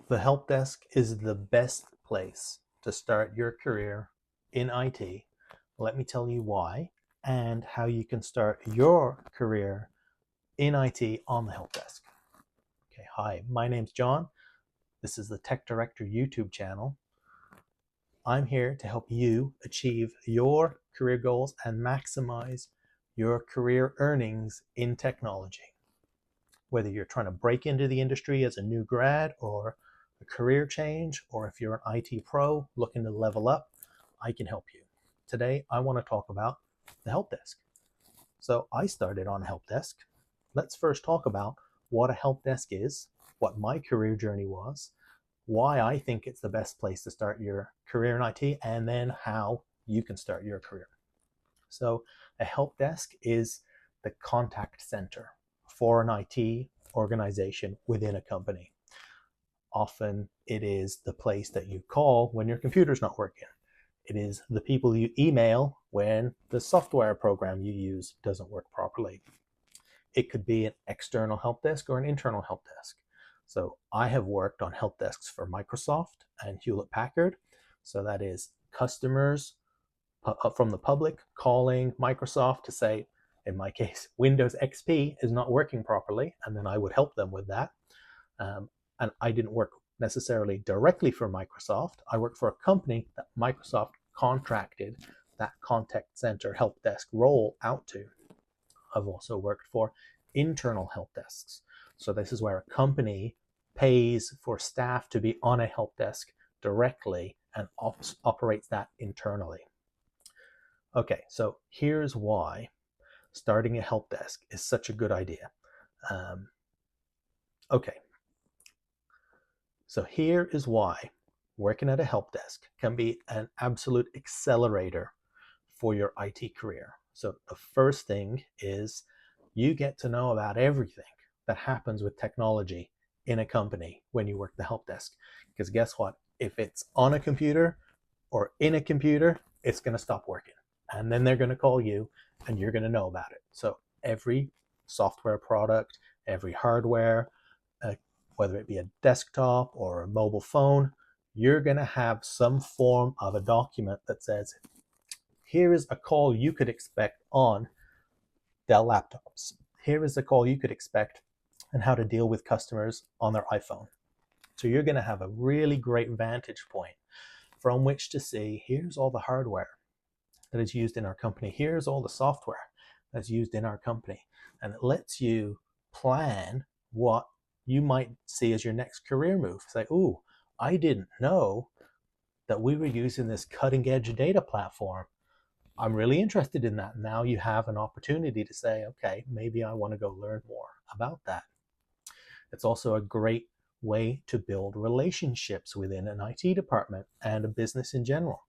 The help desk is the best place to start your career in IT. Let me tell you why and how you can start your career in IT on the help desk. Okay, hi, my name's John. This is the Tech Director YouTube channel. I'm here to help you achieve your career goals and maximize your career earnings in technology. Whether you're trying to break into the industry as a new grad or a career change, or if you're an IT pro looking to level up, I can help you. Today, I want to talk about the help desk. So I started on help desk. Let's first talk about what a help desk is, what my career journey was, why I think it's the best place to start your career in IT, and then how you can start your career. So a help desk is the contact center for an IT organization within a company. Often it is the place that you call when your computer's not working. It is the people you email when the software program you use doesn't work properly. It could be an external help desk or an internal help desk. So I have worked on help desks for Microsoft and Hewlett Packard. So that is customers from the public calling Microsoft to say, in my case, Windows XP is not working properly, and then I would help them with that. And I didn't work necessarily directly for Microsoft. I worked for a company that Microsoft contracted that contact center help desk role out to. I've also worked for internal help desks. So this is where a company pays for staff to be on a help desk directly and operates that internally. Okay, so here's why starting a help desk is such a good idea. Okay, so here is why working at a help desk can be an absolute accelerator for your IT career. So the first thing is you get to know about everything that happens with technology in a company when you work the help desk. Because guess what? If it's on a computer or in a computer, it's going to stop working. And then they're going to call you and you're going to know about it. So every software product, every hardware, whether it be a desktop or a mobile phone, you're going to have some form of a document that says, here is a call you could expect on Dell laptops. Here is the call you could expect and how to deal with customers on their iPhone. So you're going to have a really great vantage point from which to see, here's all the hardware that is used in our company. Here's all the software that's used in our company. And it lets you plan what you might see as your next career move. Say, ooh, I didn't know that we were using this cutting edge data platform. I'm really interested in that. Now you have an opportunity to say, okay, maybe I want to go learn more about that. It's also a great way to build relationships within an IT department and a business in general.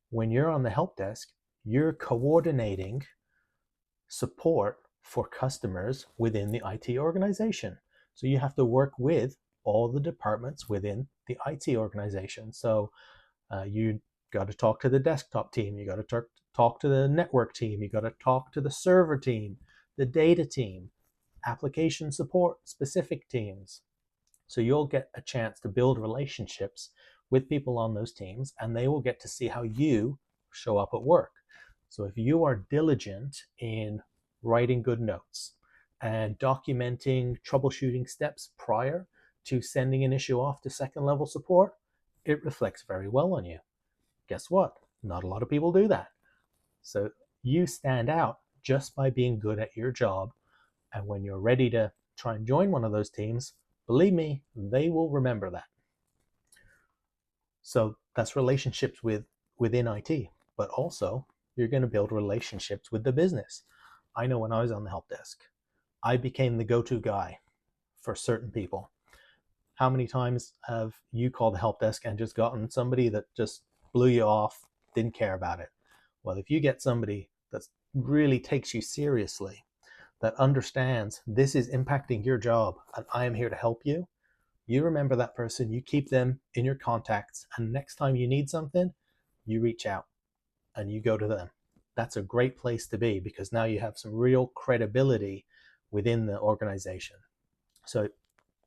When you're on the help desk, you're coordinating support for customers within the IT organization. So you have to work with all the departments within the IT organization. So you got to talk to the desktop team, you got to talk to the network team, you got to talk to the server team, the data team, application support specific teams. So you'll get a chance to build relationships with people on those teams, and they will get to see how you show up at work. So if you are diligent in writing good notes and documenting troubleshooting steps prior to sending an issue off to second level support, it reflects very well on you. Guess what? Not a lot of people do that. So you stand out just by being good at your job. And when you're ready to try and join one of those teams, believe me, they will remember that. So that's relationships within IT, but also you're going to build relationships with the business. I know when I was on the help desk, I became the go-to guy for certain people. How many times have you called the help desk and just gotten somebody that just blew you off, didn't care about it? Well, if you get somebody that really takes you seriously, that understands this is impacting your job and I am here to help you, you remember that person, you keep them in your contacts, and next time you need something, you reach out and you go to them. That's a great place to be because now you have some real credibility within the organization. So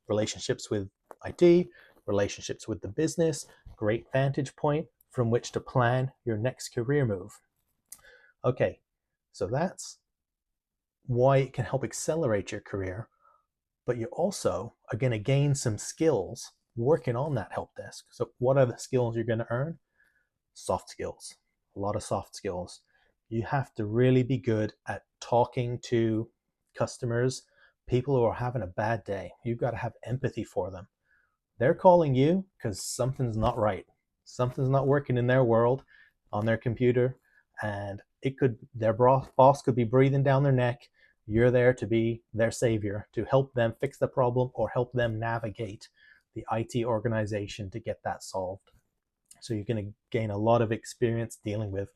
relationships with IT, relationships with the business, great vantage point from which to plan your next career move. Okay, so that's why it can help accelerate your career, but you also are going to gain some skills working on that help desk. So what are the skills you're going to earn? Soft skills, a lot of soft skills. You have to really be good at talking to customers, people who are having a bad day. You've got to have empathy for them. They're calling you because something's not right. Something's not working in their world on their computer, and their boss could be breathing down their neck. You're there to be their savior, to help them fix the problem or help them navigate the IT organization to get that solved. So you're going to gain a lot of experience dealing with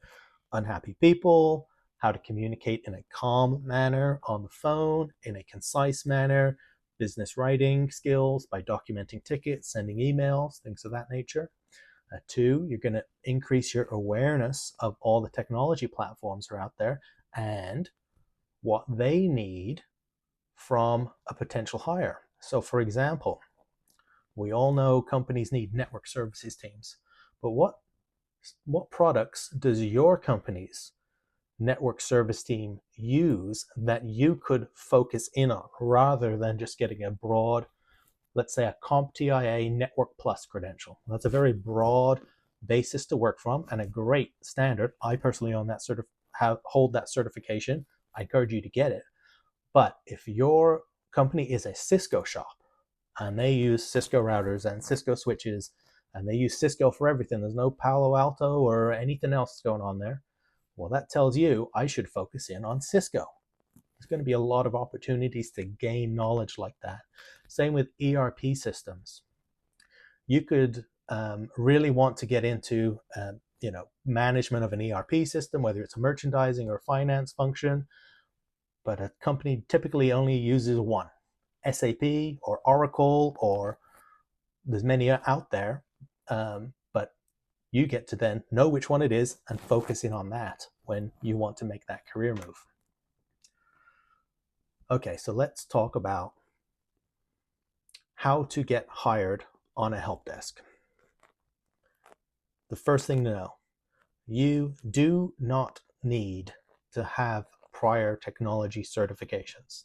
unhappy people, how to communicate in a calm manner on the phone, in a concise manner, business writing skills by documenting tickets, sending emails, things of that nature. Two, you're going to increase your awareness of all the technology platforms are out there and what they need from a potential hire. So for example, we all know companies need network services teams, but what products does your company's network service team use that you could focus in on rather than just getting a broad, let's say a CompTIA Network Plus credential? That's a very broad basis to work from and a great standard. I personally own that hold that certification. I encourage you to get it. But if your company is a Cisco shop and they use Cisco routers and Cisco switches and they use Cisco for everything, there's no Palo Alto or anything else going on there, well, that tells you I should focus in on Cisco. There's going to be a lot of opportunities to gain knowledge like that. Same with ERP systems. You could really want to get into management of an ERP system, whether it's a merchandising or finance function, but a company typically only uses one, SAP or Oracle, or there's many out there, but you get to then know which one it is and focus in on that when you want to make that career move. Okay, so let's talk about how to get hired on a help desk. The first thing to know, you do not need to have prior technology certifications.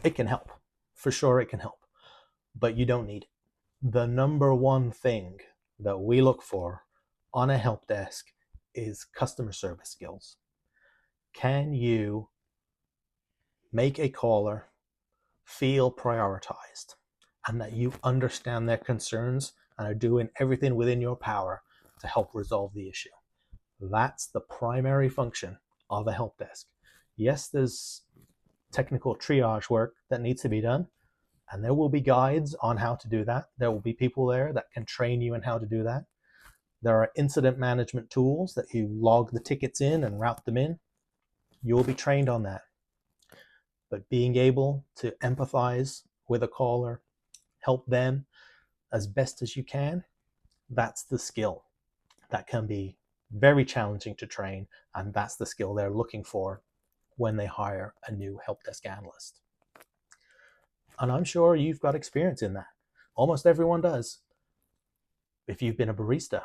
It can help, for sure it can help, but you don't need it. The number one thing that we look for on a help desk is customer service skills. Can you make a caller feel prioritized and that you understand their concerns and are doing everything within your power to help resolve the issue? That's the primary function of a help desk. Yes, there's technical triage work that needs to be done, and there will be guides on how to do that. There will be people there that can train you in how to do that. There are incident management tools that you log the tickets in and route them in. You will be trained on that. But being able to empathize with a caller, help them as best as you can, that's the skill that can be very challenging to train, and that's the skill they're looking for when they hire a new help desk analyst. And I'm sure you've got experience in that. Almost everyone does. If you've been a barista,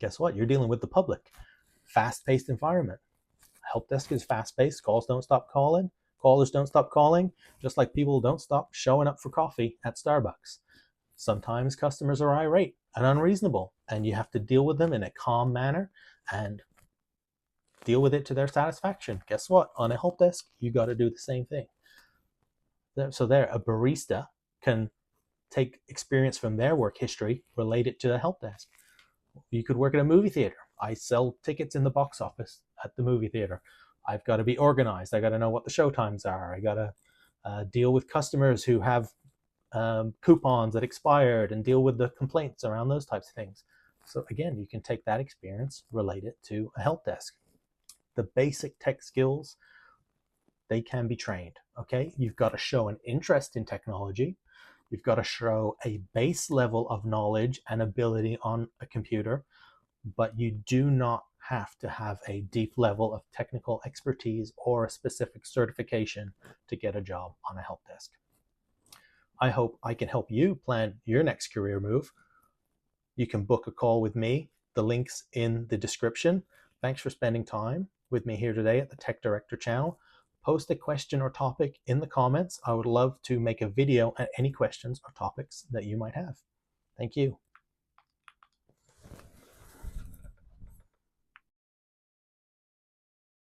guess what? You're dealing with the public. Fast-paced environment. Help desk is fast-paced. Calls don't stop calling. Callers don't stop calling, just like people don't stop showing up for coffee at Starbucks. Sometimes customers are irate and unreasonable, and you have to deal with them in a calm manner and deal with it to their satisfaction. Guess what? On a help desk, you got to do the same thing. So there, a barista can take experience from their work history, relate it to the help desk. You could work at a movie theater. I sell tickets in the box office at the movie theater. I've got to be organized. I got to know what the show times are. I got to deal with customers who have coupons that expired and deal with the complaints around those types of things. So again, you can take that experience, relate it to a help desk. The basic tech skills, they can be trained, okay? You've got to show an interest in technology. You've got to show a base level of knowledge and ability on a computer, but you do not have to have a deep level of technical expertise or a specific certification to get a job on a help desk. I hope I can help you plan your next career move. You can book a call with me. The link's in the description. Thanks for spending time with me here today at the Tech Director channel. Post a question or topic in the comments. I would love to make a video on any questions or topics that you might have. Thank you.